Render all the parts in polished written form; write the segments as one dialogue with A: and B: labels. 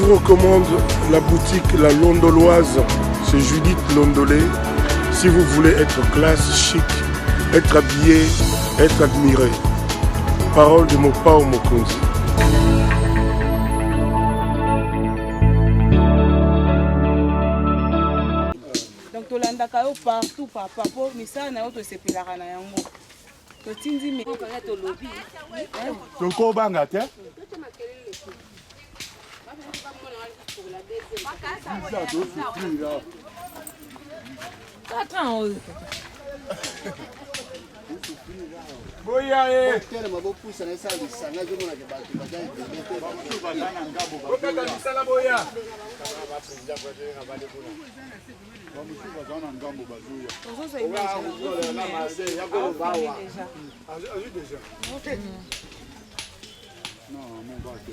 A: vous recommande la boutique La Londoloise. C'est Judith Londolé. Si vous voulez être classe, chic, être habillé, être admiré. Parole de Mopao Mokonzi.
B: Donc tolandaka yo partout papa po misala na yo tosepelaka na yango. Totindi mi okanga tolobi.
C: Toko banga te.
B: Attends.
C: Boya e.
D: Tele mabopusa na sala bisanga jo mona ke bato badai de.
C: Bana ngabo ba. Okata misala boya. Bamusuba zana ngambo bazuya.
B: Tozoza image.
D: La mase ya ko bawa.
C: Azu déjà. Non, mon gars, c'est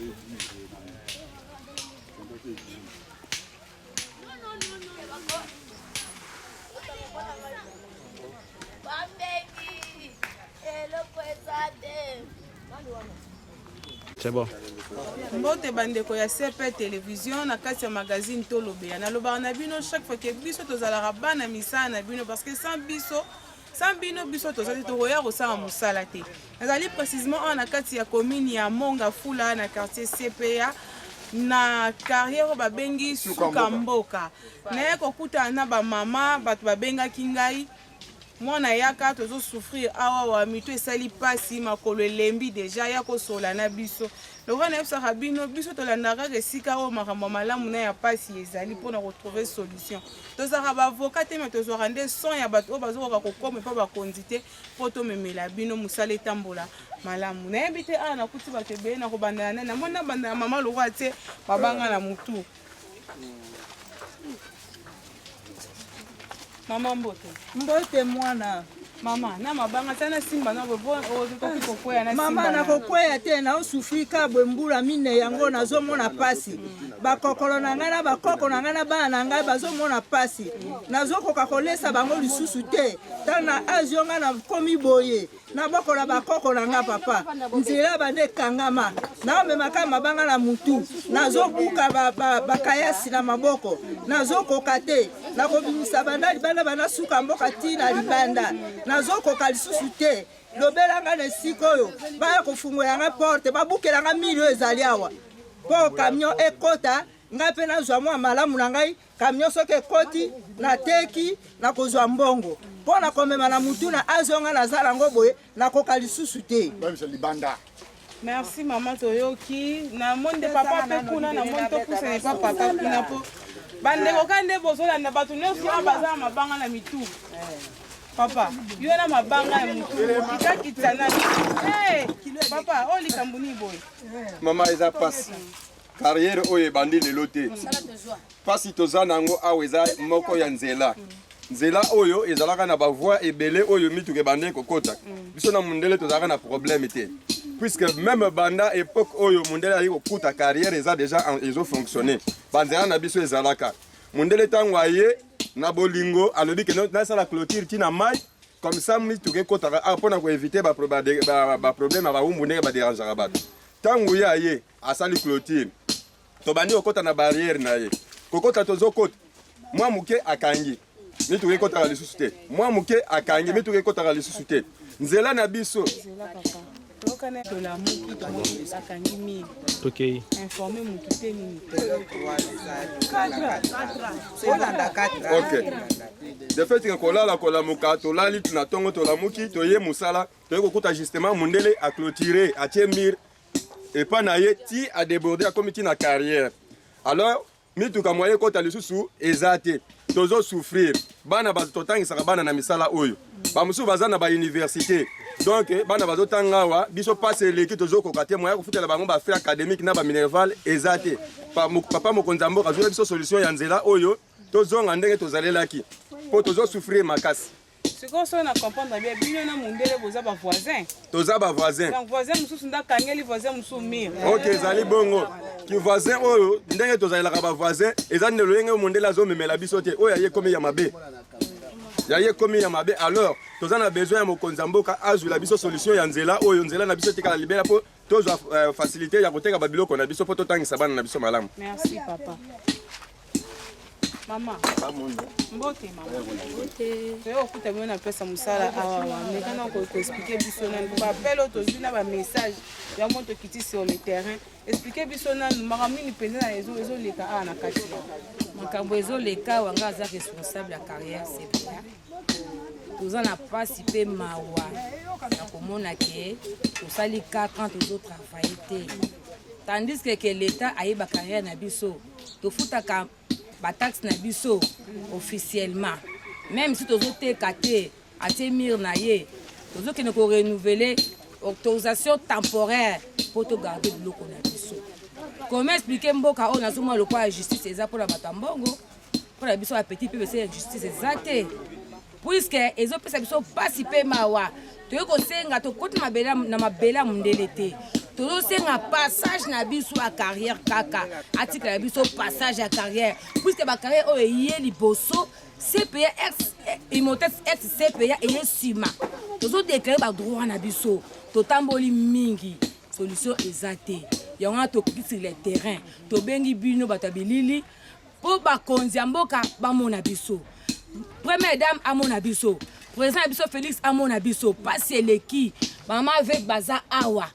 E: c'est bon.
B: Mbote bandeko ya CP télévision na kati ya magazine tolobeya na loba na bino chaque fois que biso tozalaka bana misala na bino parce que sans bino biso tozali tokoya kosala mosala te. Nazali précisément na kati ya commune ya Monga Fula na quartier CPA na carrière babengi suka mboka. Na kokuta na ba mama bato babengaki ngai mwana yaka tozo souffrir awa wa mito esali pasi makolo elembi déjà ya kosola na biso loka na yebisaka bino biso tolandaka esika oyo makambo malamu na ya pasi ezali mpona retrouver solution tozalaka baavocat te me tozwaka nde son ya bato oyo bazokoka kokoma mpo bakonzi te mpo tomemela bino mosala etambola malamu nayebi te awa nakuti bato ebele na kobandana nani namoni na bandana mama lokwa te babanga na motu Maman mbote.
F: Mbote mwana.
B: Mama, na mabanga sana simba na bobo ozotoki kokwea na simba.
F: Mama na kokwea te na osufika bwembula mine yango nazomona pasi. Bakokolo na ngana bakoko na ngana bana na ngai bazomona pasi. Nazokoka kolesa bango lisusu te. Tana azionga na komi boye. Na bokola bakoko na nga papa. Nzela bande kangama. Na memaka mabanga na mutu. Nazobuka bakayasi na maboko. Nazokoka te. Na kobimisa bandali bana suka mboka tina libanda. Nazokoka lisusu te. Lobelanga na sikoyo. Baya kofungola nga porte. Babukela nga milio ezali awa. Po camion ekota. Nga pe nazwa mwa malamu na ngai. Camion soki ekoti. Na teki. Na kozwa mbongo. Po na komema na mutu na azonga na zala ngo boye. Na koka lisusu te.
B: Merci maman toyoki. Na monde papa pe kuna na monde to kusa ne papa kuna po. Bandeko kande bozola na batu nyonso abaza mabanga na mitu. Papa, yo na mabanga na mitu. Ikakitana. Eh, papa, oli kambuni boy.
G: Mama eza passe. Carrière oyo bandi lelo te. Pasi tozana ngo aweza moko ya nzela. Nzela oyo ezalaka na bavoie ebele oyo mituke bande kokota. Biso na mundele tozalaka na problème te. Puisque même banda époque oyo mundele ali kokuta carrière eza déjà ezo fonctionner. Banzela na biso ezalaka. Mundele tango aye na bolingo alobi que na sala clôture tina mai comme ça mituke kota apona ko éviter ba problème ba umbundeke ba déranger bato. Tango ya aye asali clôture. To bandi okota na barrière na ye. Kokota tozo kota. Moi muke akangi. Mituke kota la lisusu te. Moi muke akangi mituke kota la lisusu te. Nzela na biso.
B: Nzela papa. Tokana to la muki to mo akangi mi.
E: OK.
B: Informer muki te ni.
G: OK. De fait que kolala kola muka to lali tuna tongo to la muki to ye musala to kokota justement mundele a clôturer a tiemir et pas na ye ti a déborder comme ti na carrière. Alors mituka moye kota lisusu ezate tozo souffrir bana bazotangisa bana na misala oyo bamusu bazana ba université donc bana bazotanga wa biso passe leki tozo kokaté moya kufutela bango ba fait académique na ba minerval ezate papa mokonzambo kazo biso solution ya nzela oyo tozo ngandenge tozalelaki po tozo souffrir makasi.
B: Ce qu'on soit na comprendre bien bino na mundele boza ba voisin.
G: Toza ba voisin.
B: Donc voisin mususu nda kangeli voisin mususu mir.
G: OK zali bongo. Ki voisin oyo ndenge tozalelaka ba voisin ezani loyenge mundele azo memela biso te oyo aye comme ya mabe. ya ye komi ya mabe alors toza na besoin ya mokonzi ya mboka azwila biso solution ya nzela oyo nzela na biso etikala libela mpo tozwa facilité ya koteka babiloko na biso mpo totangisa bana na biso malamu.
B: Merci papa. Mama. Mbote mama. Mbote. Yo okuta mwe na pesa musala awa mais kana ko expliquer biso na ko appel to zina ba message ya moto kiti sur le terrain expliquer biso na makamini pende na ezo leka na kati.
E: Makambo ezo leka wanga za responsable ya carrière c'est bien. Toza na pasi pe mawa na komona ke tosali 4 ans tozo travailler te. Tandis que l'état aye ba carrière na biso to futaka ba taxe na biso officiellement même si tozo te kate atemir na ye tozo ke ne ko renouveler autorisation temporaire pour te garder de l'eau na biso. Comment expliquer mboka on a souvent le quoi justice eza pour la batambongo pour la biso a petit peu c'est justice exacte puisque ezo pesa biso pasi pe mawa to ko senga to koti mabela na mabela mundele te. Todo senga passage na biso à carrière kaka article na biso passage à carrière puisque ba carrière o yé liboso CPA ex imotex ex CPA et sima todo déclarer ba droit na biso to tamboli mingi solution exacte yanga to kisi le terrain to bengi bino batabilili po ba konzi mboka ba mona biso première dame à mon abisso président abisso Félix à mon abisso passer l'équipe maman avec baza awa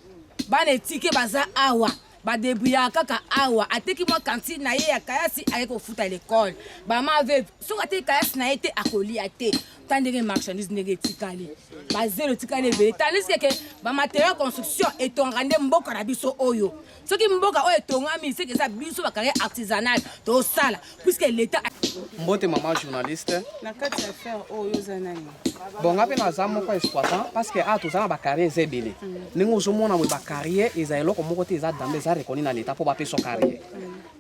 E: bana tike baza awa ba débrouiller kaka awa ateki moi cantine na ye ya kayasi aye ko futa l'école maman avec so ate kayasi na été akoli ate tandere marchandise nege tikali ba zéro tikali be tandis que ba matériel construction et ton rande mboka na biso oyo ce qui mboka oyo tongami c'est que ça biso ba carrière artisanale to sala puisque l'état
H: mbote maman journaliste
B: na kati ya faire oyo zanani
H: bon ngape na za moko exploitant parce que tozana ba carrière zebele ningo zomona we ba carrière eza eloko moko te eza dambe za reconnu na l'état pour ba peso carrière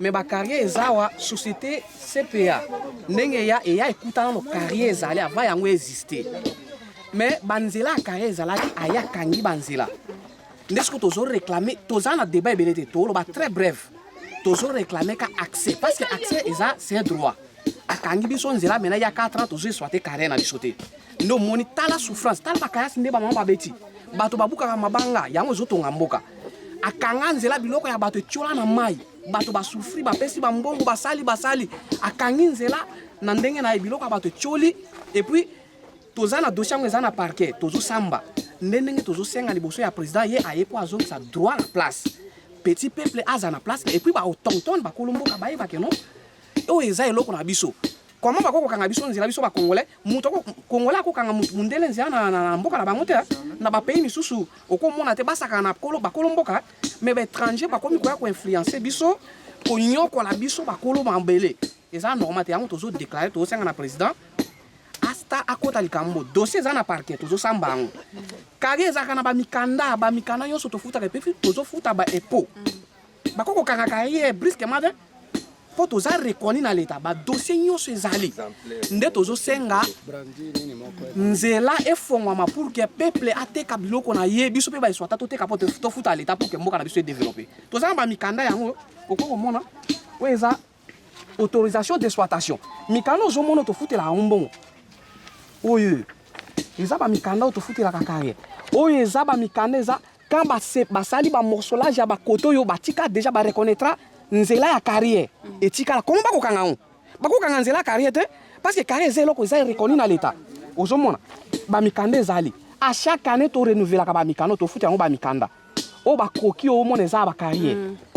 H: mais ba carrière ezawa société CPA ndenge ya ekutana no carrière ezali avant yango exister mais banzela carrière ezalaki aya kangi banzela ndesiko tozo réclamer tozana débat ebelete tolo ba très bref tozo réclamer ka accès parce que accès eza c'est un droit akangi biso nzela mena ya 4 ans tozo exploiter carrière na biso te ndo moni tala souffrance tala bakayasi nde ba mama babeti bato babuka mabanga yango zotonga mboka akanga nzela biloko ya bato tchola na mai bato ba souffrir ba pesi ba mbongo basali akangi nzela na ndenge na biloko ya bato tcholi et puis tozana dossier ngo ezana parquet tozo samba ndenge tozo senga liboso ya président ye aye po azongi sa droit na place petit peuple azana place et puis ba otonton ba kolomboka ba yeba keno o eza eloko na biso comment ba kokanga biso nzela biso ba congolais muto congolais kokanga mundele nzela na mboka na bango te na ba pays misusu okomona te basaka na kolo ba kolomboka mais ba étranger ba komi ko influencer biso ko nyoko la biso ba kolo mambele eza normal te yango tozo déclarer to senga na président asta akota likambo dossier za na parquet tozo sambango kage ezaka na ba mikanda yoso to futa repefi tozo futa ba epo ba koko kanga kaye brusquement de po toza reconnu na l'état ba dossier yoso ezali nde tozo senga nzela efongwama pour que peuple ateka biloko na ye biso pe ba eswata to teka po to futa l'état pour que mboka na biso développer toza ba mikanda yango okoko mona weza autorisation d'exploitation mikanda ozomono to futela mbongo oyo eza ba mikanda to futela kakare oyo eza ba mikanda eza quand basali ba morcelage ya ba koto yo batika déjà ba reconnaîtra nzela ya carrière etika comment bakokanga nzela carrière te parce que carrière zelo ko za reconnu na l'état ozomona ba mikanda ezali à chaque année to renouveler ka ba mikanda to futa yango ba mikanda o ba koki o mona eza ba carrière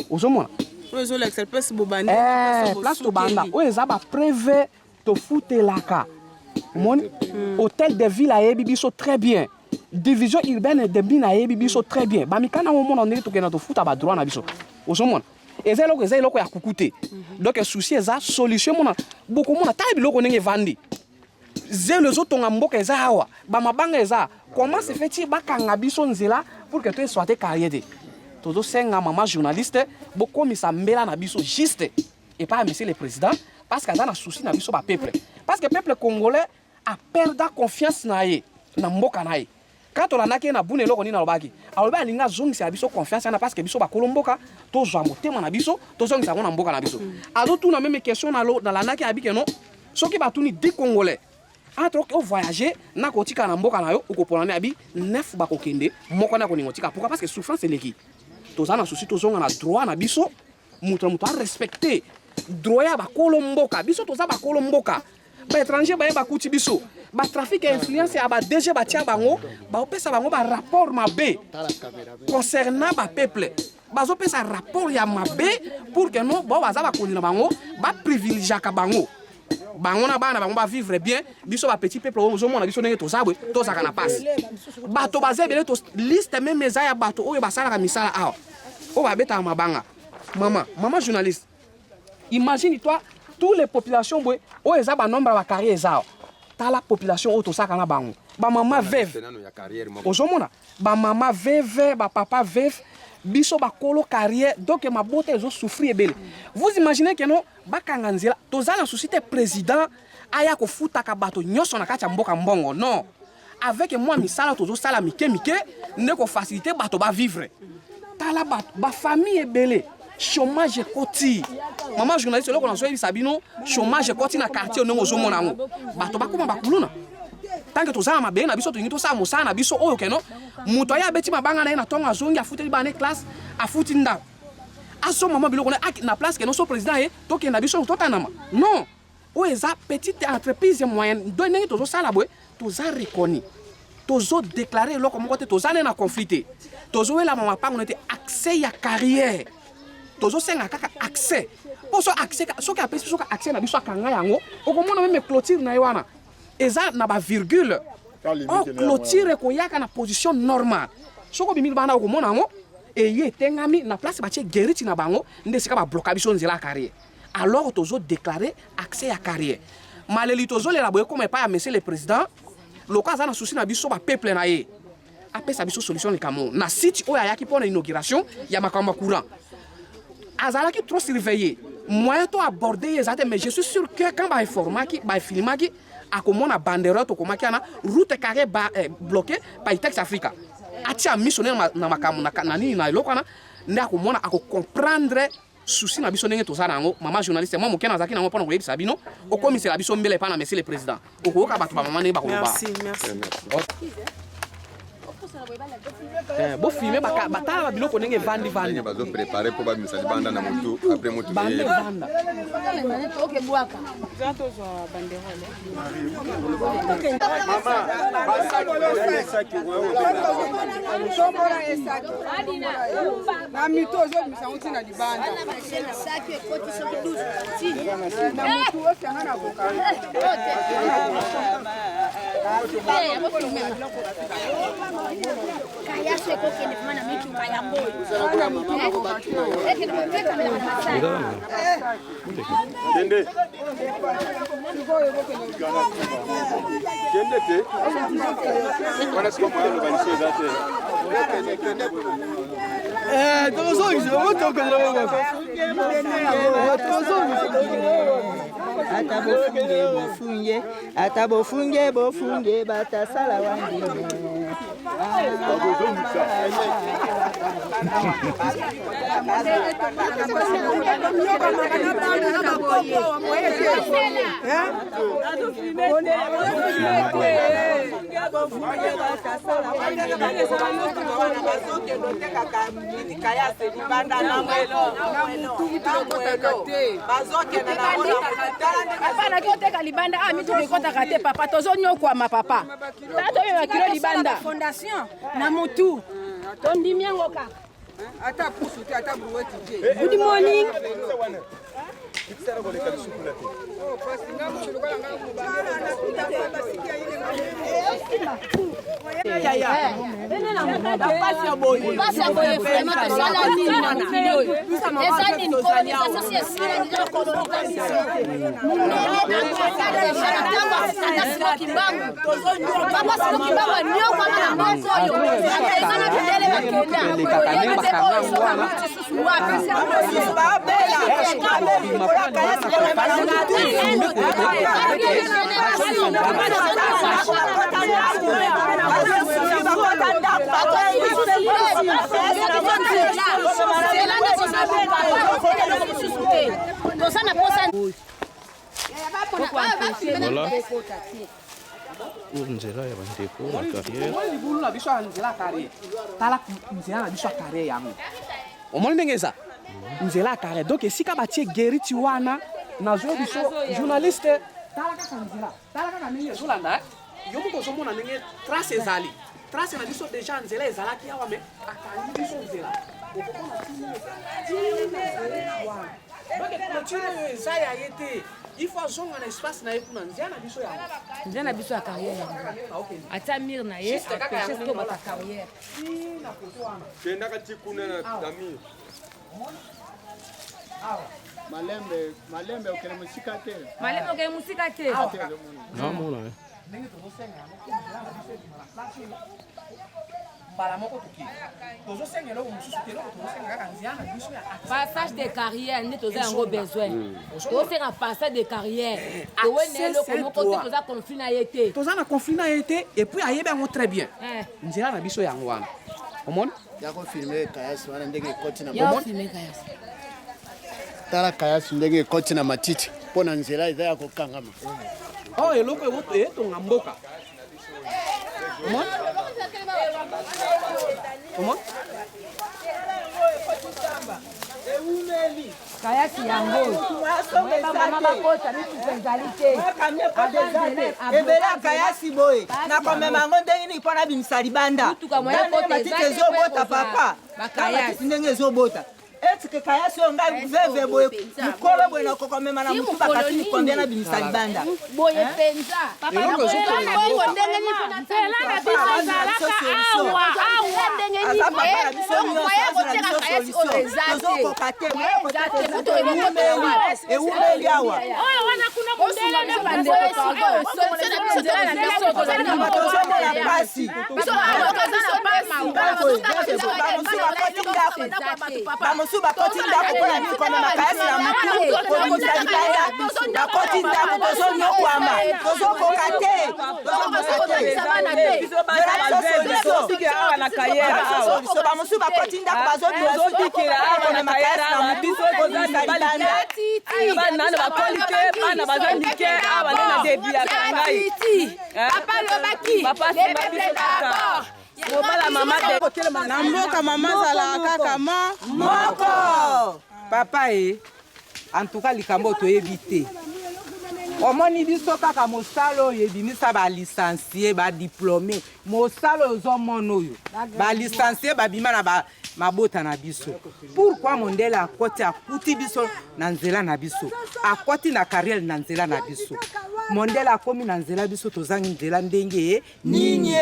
H: ozomona
B: ozo l'excel place bobandi
H: place to banda o eza ba prévé to futelaka mon hôtel de ville à bibiso très bien division urbaine de bina à bibiso très bien ba mikanda o mona ndenge to kena to futa ba droit na biso ozomona eza eloko ya kukute donc souci eza solution mona beaucoup mona tali biloko ndenge vandi zelo zotonga mboka eza awa ba mabanga eza comment se fait-il bakanga biso nzela pour que tu sois carrière tozo senga maman journaliste bokomisa mbela na biso juste et pas monsieur le président parce que dans na souci na biso ba peuple parce que peuple congolais a perdu confiance na ye na mboka na ye quand on a na bune eloko nini alobaki aloba alinga zongisa biso confiance na parce que biso ba kolomboka to zwa motema na biso to zongisa na mboka na biso azo tuna même question na la naki abike non soki batuni 10 congolais entre au voyager na kotika na mboka na yo okopona ne abi 9 bakokende moko na koningotika. Pourquoi? Parce que souffrance eleki. Tozana souci tozonga na droit na biso mutu mutu a respecter droit ya bakolo mboka biso toza bakolo mboka ba étranger ba bakuti biso ba trafic influence ya ba DG ba tia bango ba opesa bango ba rapport mabe concernant ba peuple bazo pesa rapport ya mabe pour que non bo baza ba kolina bango ba privilégier ka bango bango na bana bango ba vivre bien biso ba petit peuple ozo mona biso ndenge tozabwe tozaka na passe bato bazebele to liste même meza ya bato oyo basala ka misala awa o ba beta mabanga maman journaliste imagine toi toutes les populations boy o eza ba nombre ba carrière eza ta la population o to saka na bango ba maman veuve ozo mona ba maman veuve ba papa veuve biso ba kolo carrière donc ma beauté ezo souffrir belle. Vous imaginez que non bakanga nzela toza na société président aya ko futa ka bato nyoso na kati ya mboka mbongo non avec moi misala tozo sala mike ne ko faciliter bato ba vivre tala ba famille ebele chômage koti maman journaliste loko na zoyebi sabino chômage koti na quartier onengo zo mona ngo bato bakoma bakuluna tant que tozala mabe na biso toyingi tosala mosala na biso oyo keno muto ya beti mabanga na ye na tongo azongi afuteli bana classe afuti ndako aso mama biloko na place keno so président ye tokenda biso totanama non oyo eza petite entreprise moyenne do ndenge tozosala boye toza reconnu tozo déclarer eloko moko te toza ne na conflit te tozowela mama pango nete accès ya carrière tozosenga kaka accès poso accès soki apesi soki accès na biso akanga yango okomona meme clôture na ye wana eza na ba virgule o clôture koyaka na position normale soko bimili bana okomona yango eye tengami na place batie geriti na bango nde sika ba bloka biso nzela carrière alors tozo déclarer accès à carrière maleli tozo lela boye comme pas ya monsieur le président loka za na souci na biso ba peuple na ye apesa biso solution le Cameroun na site oyo ayaki pona inauguration ya makamba courant azalaki trop surveillé moyen to aborder ezate mais je suis sûr que quand ba informaki ba filmaki akomona banderole to komaki ana route carré ba bloqué par Itex Africa atia missionnaire na makamu na nini na lokana nda akomona ako comprendre souci na biso ndenge tozana ngo mama journaliste moi mokena azaki nango pona koyebisa bino okomisela biso mbele pa na monsieur le président okoyoka bato ba mama ndenge bakoloba
B: merci
H: bo filmer batala biloko ndenge vandi
G: bazo préparer pour ba misali banda na mutu après mutu
H: bande banda
B: OK bwaka zato zo banderole
F: na mitozo misanguti na libanda na mutu osanga na boka
I: kaya seko kene mana mitu kaya boy
G: Kende te wana siko mwana banisho zate
D: tozo izo moto kala ata bofunge batasala wangine
E: libanda a mitu mikota te papa tozo nyokwama papa tato beba kilo libanda fondation na mutu tondimi yango kaka
F: ata pusu te ata brouette te
E: good morning
J: nzela ya bandeko na carrière
H: omoni libulu na biso ya nzela ya carrière tala nzela na biso ya carrière yango omoni ndenge eza nzela ya carrière donc esika batie geriti wana nazwa biso journaliste tala kaka nzela tala kaka ndenge ezolanda yo moko ozomona ndenge trace ezali trace na biso déjà nzela ezalaki awa me akangi biso nzela okomona donc clôture oyo eza ya ye te il faut azonga na espace na ye kuna nzela na biso yango
E: nzela na biso ya carrière yango atia mire na ye apeshe tobota carrière
G: kendaka ti kuna na mire
D: malembe okele musika te
E: malembe okele musika te
J: namona
H: ndenge tozosenga yango nzela na biso ezimala place mbala moko toki tozosenga eloko mosusu te eloko tozosenga kaka nzela na biso ya
E: passage de carrière nde toza yango besoin tozosenga passage de carrière towene eloko moko te toza conflit na ye te
H: toza na conflit na ye te et puis ayebi yango très bien nzela na biso yango wana omoni
D: yako filme kayasi wana ndenge ekoti na
E: omoni
D: tala kayasi ndenge ekoti na matiti mpo na nzela eza ya kokangama
H: oyo eloko etonga mboka omoni omoni
E: kayaki yango mama bakota misusu ezali te
F: ebele akayasi boye nakomema yango ndenge nini mpo na bimisa libanda matiti ezobota papa matiti ndenge ezobota etike kayasi oyo ngai veve boye mokolo boye nakokomema na motu bakati likombia na bimisa libanda
I: boye penza
F: tozokoka te ewumeli awa tozomona pasi bamosusu bakoti ndako mpona mikoma makayasi na motu komisa libanda bakoti ndako tozonyokwama tozokoka te bamosusu bakoti ndako bazobikila makayasi na motu komisa libanda
B: banana bakoli te bana bazandike abane na debi ya kangai
I: papa lobaki
B: papa simba biso kaka obala mama de
F: na mboka mama zalaka kaka moko papa en tout cas likambo toyebi te omoni biso kaka mosala oyo ebimisa balicencie badiplome mosala oyo ozomona oyo balicencie babima na mabota na biso pourquoi mondele akoti akuti biso na nzela na biso akoti na carrière na nzela na biso mondele akomi na nzela biso tozangi nzela ndenge nini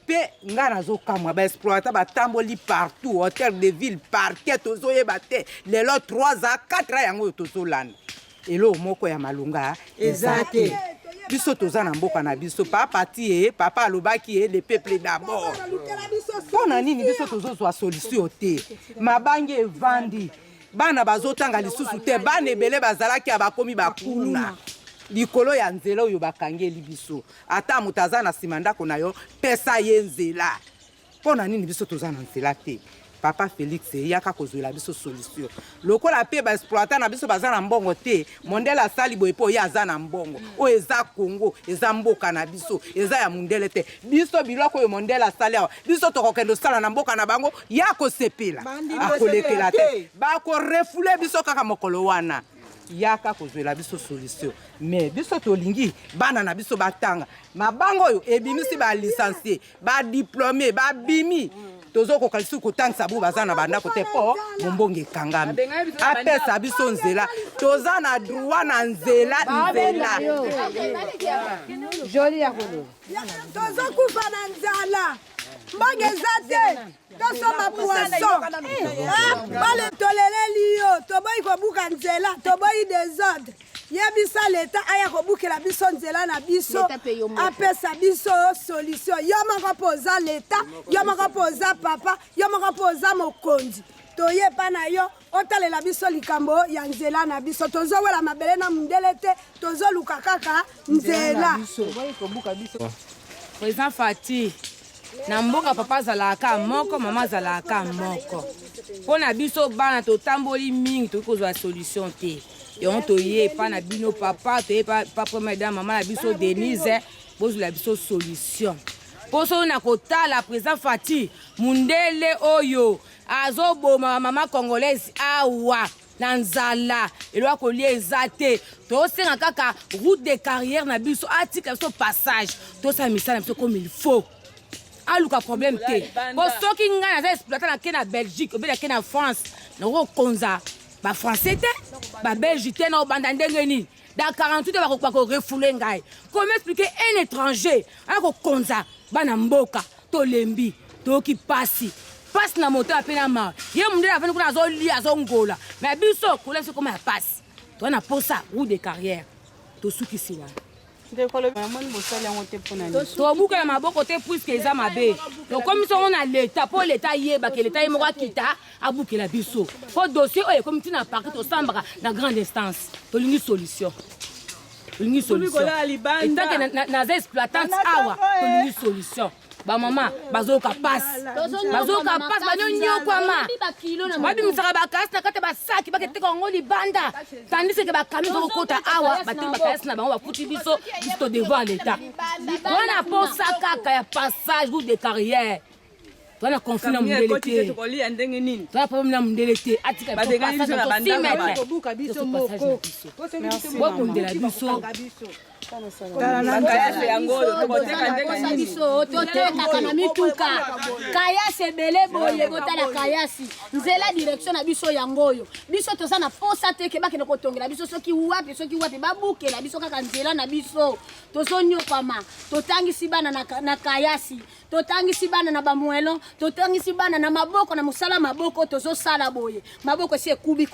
F: mpe nga nazokamwa baexploita batamboli partout hotel de ville parquet tozoyeba te lelo 3 à 4 yango oyo tozolanda eloko moko ya malunga eza te biso toza na mboka na biso papa alobaki le peuple d'abord mpona nini biso tozozwa solution te mabangi evandi bana bazotanga lisusu te bana ebele bazalaki ya bakomi bakuna likolo ya nzela oyo bakangeli biso ata moto aza na nsima ndako na yo pesa ye nzela mpona nini biso toza na nzela te papa Félix eyaka kozwela biso solution lokola mpe baexploita na biso baza na mbongo te mondele asali boye mpo oyo aza na mbongo oyo eza Congo eza mboka na biso eza ya mondele te biso biloko oyo mondele asali awa biso tokokende osala na mboka na bango ya kosepela akolekela te bakorefule biso kaka mokolo wana yaka kozwela biso solution mais biso tolingi bana na biso batanga mabango oyo ebimisi balicencie badiplome babimi tozokoka lisusu kotangisa bo baza na bandako te mpo mombongo ekangami apesa biso nzela toza na droit na nzela
E: joli ya kolo
I: tozokufa na nzala mbongo eza te tosomba poisson baletoleleli yo toboyi kobuka nzela toboyi desordre yebisa leta aya kobukela biso nzela na biso apesa biso solution yo moko mpo oza leta yo moko mpo oza papa yo moko mpo oza mokonzi toyepa na yo otalela biso likambo ya nzela na biso tozowela mabele na mundele te tozoluka kaka nzela
E: président Fati na mboka papa azalaka moko mama azalaka moko mpo na biso bana totamboli mingi tokoki kozwa solution te yango toye epa na bino papa toye pa première dame mama na biso Denise bozula biso solution poso na kotala président Fati mundele oyo azoboma mama congolaise awa na nzala elwa kolia ezate tosenga kaka route de carrière na biso atika biso passage tosala misala biso comme il faut aluka problème te po soki ngai naza exploitant nake na Belgique obe nake na France nakokonza bafrançais te babelge te na obanda ndenge nini dans 48 heures bakorefoule ngai comment expliquer un étranger akokonza bana mboka tolembi toki pasi na moto apena ma ye mundele afani kuna azolia azongola mais biso kula biso koma ya pasi to na posa route de carrière to sukisila tobuka na maboko te puisque eza mabe donc comme ça on a l'état pour l'état yeba que l'état yemo kita abukela biso po dossier oyo comme tu na parti to sambaka na grande instance to lingi solution et tant que na exploitante awa to lingi solution ba mama bazoka passe banyonyo kwa ma babi musaka bakasi na kata basaki bakete kongo libanda tandis que bakami zo kota awa batemba bakasi na bango bafuti biso biso devant l'état wana posa kaka ya passage route de carrière twana conflit na mundele te twana problème na mundele te atika buka biso moko bokundela biso
K: totekaka na mituka kayasi ebele boye botala kayasi nzela direction na biso yango oyo biso toza na posa te ke bakende kotongela biso soki wapi babukela biso kaka nzela na biso tozonyokama totangisi bana na kayasi totangisi bana na bamwelo totangisi bana na maboko na musala maboko tozosala boye maboko esi ekubi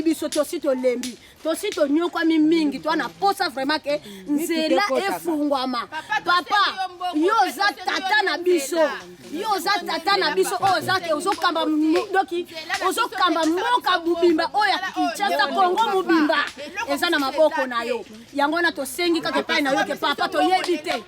K: biso tosi tolembi tosi tonyokwa mingi twana posa vraiment ke nzela efungwama papa yoza tata na biso oza ke ozokamba doki ozokamba moka bubimba oya Kinshasa Kongo mubimba eza na maboko na yo yango na tosengi kaka pai na yo ke papa toyebi te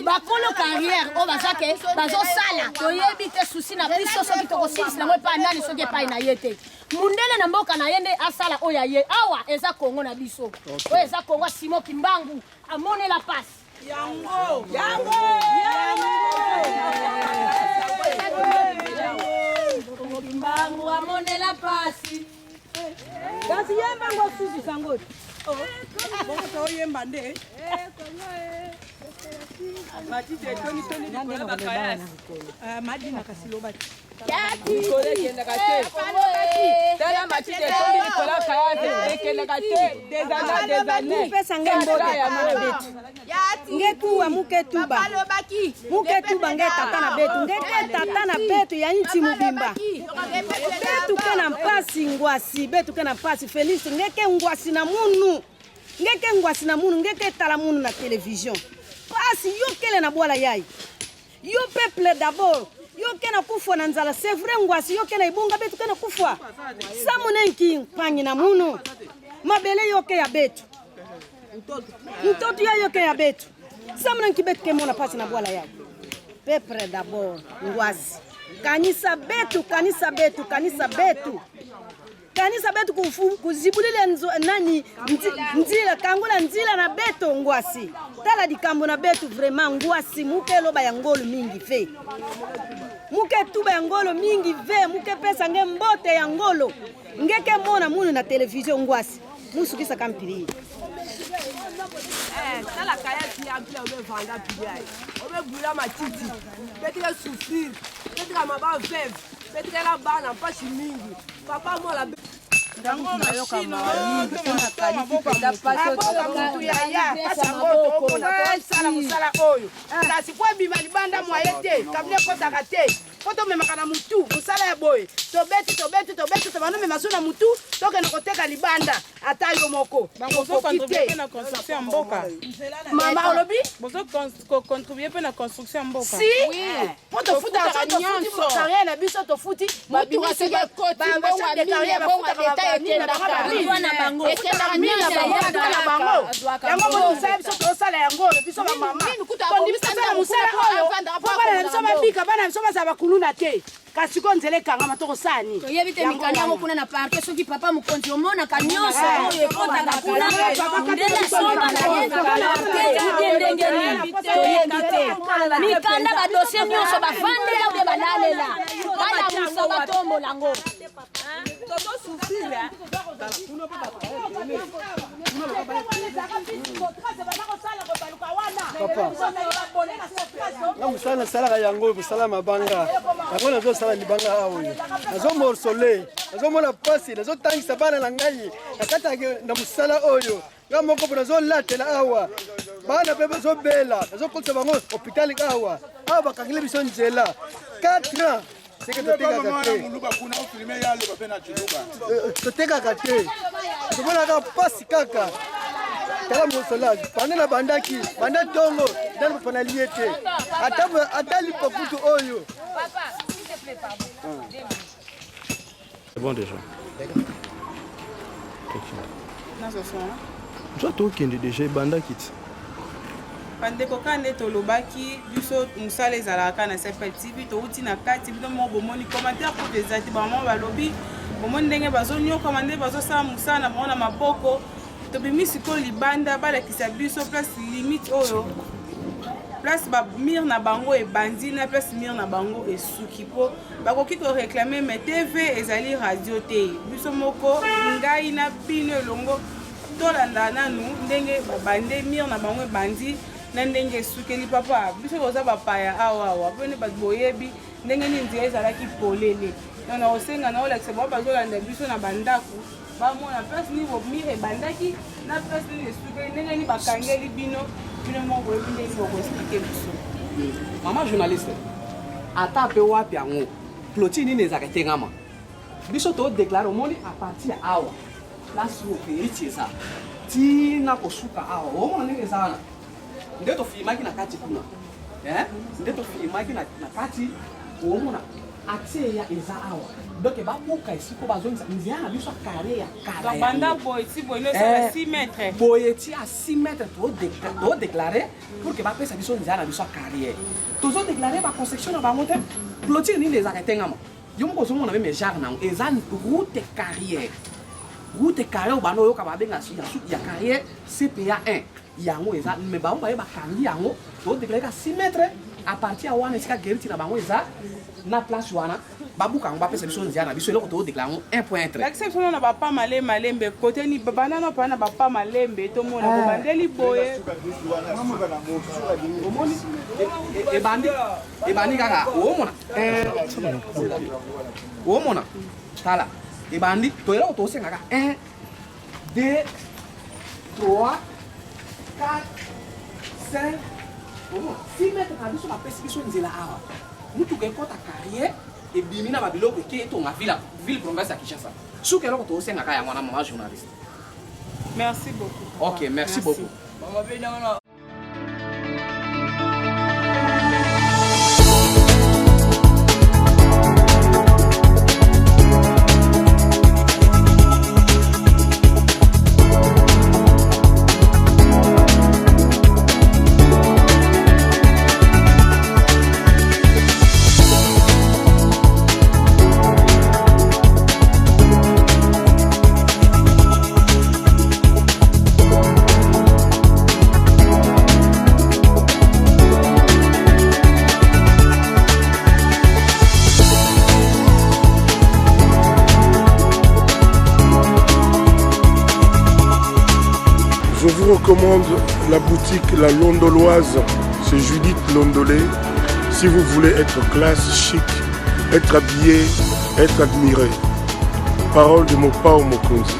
K: bakolo carrière o bazake bazosala toyebi te susi na biso soki tokosilisa nango epai nani soki epai na ye te mundele na mboka na ye nde asala oyo ye awa eza Kongo na biso oyo eza Kongo Simo Kimbangu amone la passe yango Kimbangu amone la passe kasi yemba ngo susi sangoti
B: bongo oyemba nde matite toni kola bakaya madina kasilobati tala matite toni kola kaya ekendaka te des années
F: pesa ngembola ya betu ngekuwa muketuba nge tata na betu ya nchi mubimba betu kana mpasi ngwasi betu kana mpasi Felix ngeke ngwasi na munu ngeke tala munu na télévision pasi yokele na bwala yai yo peuple d'abord yoke na kufwa na nzala c'est vrai ngwasi yoke na ibunga betu kana kufwa samunenki panyi na munu mabele yoke ya betu mtoto ya yoke ya betu samunenki betu kemona pasi na bwala yai peuple d'abord ngwasi kanisa betu kuzibulile nani nzila kangula nzila na beto ngwasi tala dikambo na betu vraiment ngwasi muke loba ya ngolo mingi fe muke tuba ya ngolo mingi ve muke pesa nge mbote ya ngolo ngeke mona munu na television ngwasi musukisa kampiri
L: tala kaya ti ampla obe vanda piliai obe bula matiti petika souffrir petika maba veve petika la bana pasi mingi papa mo la
B: dango machine
L: musala oyo kasi po bima libanda mwaye te kabine kotaka te poto memaka na mutu musala ya boye tobeti tobano memaso na mutu tokende koteka libanda ata yo moko
B: contribuer na construction ya mboka
L: mama olobi
B: bozo contribuer pe na construction ya mboka
L: si poto futa nyonso carrière na biso to futi babima se ba de carrière ba futa ba na bango yango mo musala biso tosala yango biso ba mama tondimisa musala oyo bana biso babika bana biso basaba kuluna te kasi ko nzela ekangama tokosala nini
K: toyebi te mikanda yango kuna na parke soki papa mokonzi omonaka nyonso oyo ekotaka kuna ndenge somba na ye teyebie ndenge nini toyebi te mikanda badosie nyonso bavandela mpe balalela balamusa batombola yango
M: mosala nasalaka yango mosala mabanga yango nazosala libanga awa nazomorsolé nazomona pasi nazotangisa bana na ngai nakataki na mosala oyo nga moko mpo nazolatela awa bana mpe bazobela nazokotisa bango hôpital awa awa bakangeli biso nzela 4 ans seke totekaka te totekaka te tomonaka pasi kaka tala mosolage bande na bandaki banda tongo ndani bafana lie te ata lipaputu oyo
J: C'est bon déjà. Toi tokende déjà ebanda kiti
B: bandeko ka nde tolobaki biso mosala ezalaka na sepel tv touti na kati bino moko bomoni commentaire po eza ti bamama balobi bomoni ndenge bazonyokama nde bazosala mosala na bango na maboko tobimi sikoyo libanda balakisa biso place limite oyo place bamire na bango ebandi na place mire na bango esuki mpo bakoki koreklame me tv ezali radio te biso moko ngai na bino elongo tolanda nanu ndenge babande mire na bango ebandi na ndenge esukeli papa biso toza bapaya awawa mpone bato boyebi ndenge nini nzela ezalaki polele na osenga na olakisa bango bazolanda biso na bandako bamona place nini bomire ebandaki na place nini esukeli ndenge nini bakangeli bino bino moko oyebi ndenge bokoexplike biso
H: mama journaliste ata mpe wapi yango clotire nini ezalaka etengama biso todeklare omoni apartir ya awa place operiti eza ntina kosuka awa omona ndenge eza wana nde tofilmaki na kati kuna nde tofilmaki na kati omona atie ya eza awa donc babuka esiko bazongisa nzela na biso kare ya kare
B: banda boye ti boye no ezala 6 mètres
H: boye ti a 6 mètres todeklare pour ke bapesa biso nzela na biso carrière tozodeklare baconstruction na bango te clotire nini ezalaka etengama yo moko ozomona meme genre nango eza route carrière route carrière obanda oyoka babenga ya carrière cpa 1 yango eza me bango baye bakangi yango todeklare ka 6 mètres à partir ya wana esika geriti na bango eza na place wana babuka yango bapesa biso nzela na biso eloko todeklare yango 1.3
B: exception na bapa malembe kote ni banana pa na bapa malembe tomona kobandeli boye
H: omoni ebandi kaka omona tala ebandi toyeloko tosengaka 1 2 3 4 5 6 mètres na biso bapesi biso nzela awa mutuka ekota carrière ebimi na babiloko eke etonga ville province ya Kinshasa suki eloko tosengaka yango na mama journaliste.
B: Merci beaucoup.
H: Ok, merci beaucoup.
A: Je vous recommande la boutique La Londoloise, c'est Judith Londolé. Si vous voulez être classe, chic, être habillé, être admiré. Parole de mon Pao Mokonzi.